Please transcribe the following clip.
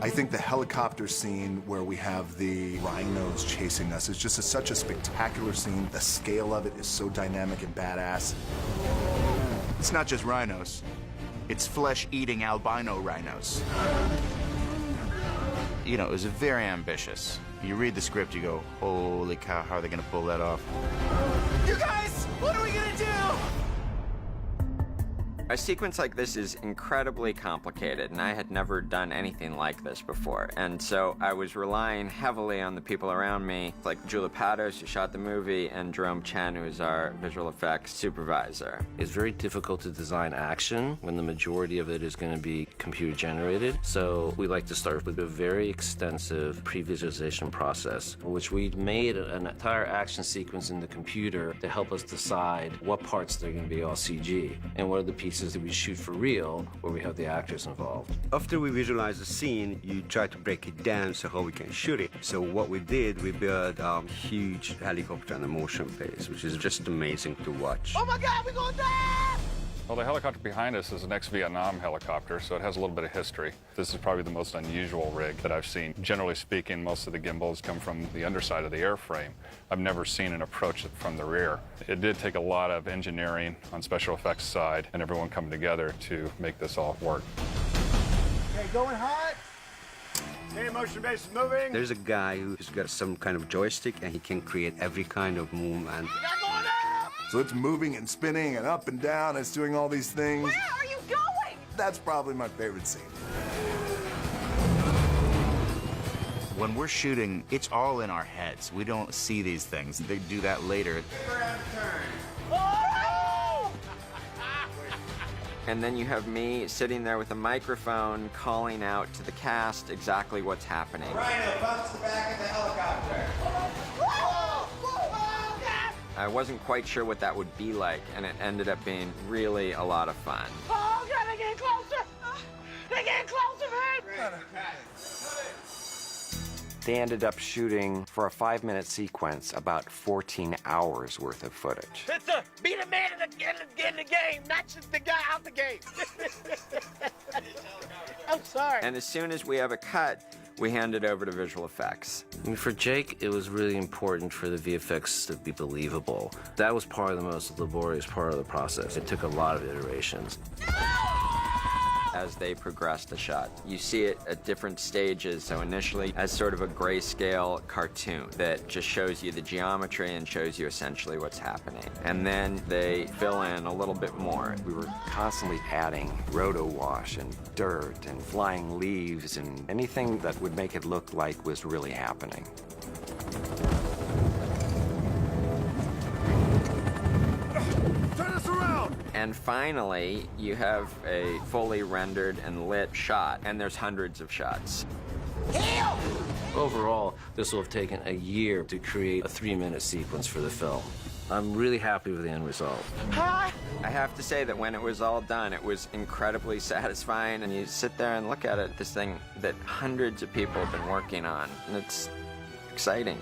I think the helicopter scene where we have the rhinos chasing us is just such a spectacular scene. The scale of it is so dynamic and badass. It's not just rhinos. It's flesh-eating albino rhinos. You know, it was very ambitious. You read the script, you go, holy cow, how are they gonna pull that off? You guys, what are we gonna do? A sequence like this is incredibly complicated, and I had never done anything like this before. And so I was relying heavily on the people around me, like Julia Patos, who shot the movie, and Jerome Chen, who is our visual effects supervisor. It's very difficult to design action when the majority of it is going to be computer generated. So we like to start with a very extensive pre-visualization process, which we made an entire action sequence in the computer to help us decide what parts they're going to be all CG and what are the pieces that we shoot for real, where we have the actors involved. After we visualize the scene, you try to break it down so how we can shoot it. So what we did, we built a huge helicopter and a motion base, which is just amazing to watch. Oh my God, we're going down! Well, the helicopter behind us is an ex-Vietnam helicopter, so it has a little bit of history. This is probably the most unusual rig that I've seen. Generally speaking, most of the gimbals come from the underside of the airframe. I've never seen an approach from the rear. It did take a lot of engineering on special effects side and everyone coming together to make this all work. Okay, going hot. Okay, motion base is moving. There's a guy who's got some kind of joystick and he can create every kind of movement. We got going up! So it's moving and spinning and up and down. It's doing all these things. Where are you going? That's probably my favorite scene. When we're shooting, it's all in our heads. We don't see these things. They do that later. Oh! And then you have me sitting there with a microphone calling out to the cast exactly what's happening. Rhino, bounce the back of the helicopter. I wasn't quite sure what that would be like, and it ended up being really a lot of fun. Oh, God, they're getting closer! They're getting closer, man! They ended up shooting, for a 5-minute sequence, about 14 hours worth of footage. Be the man in the game, not just the guy out the game. I'm sorry. And as soon as we have a cut, we hand it over to visual effects. I mean, for Jake, it was really important for the VFX to be believable. That was part of the most laborious part of the process. It took a lot of iterations. As they progress the shot, you see it at different stages. So initially as sort of a grayscale cartoon that just shows you the geometry and shows you essentially what's happening. And then they fill in a little bit more. We were constantly adding roto wash and dirt and flying leaves and anything that would make it look like was really happening. Turn us around! And finally, you have a fully rendered and lit shot, and there's hundreds of shots. Overall, this will have taken a year to create a 3-minute sequence for the film. I'm really happy with the end result. I have to say that when it was all done, it was incredibly satisfying, and you sit there and look at it, this thing that hundreds of people have been working on, and it's exciting.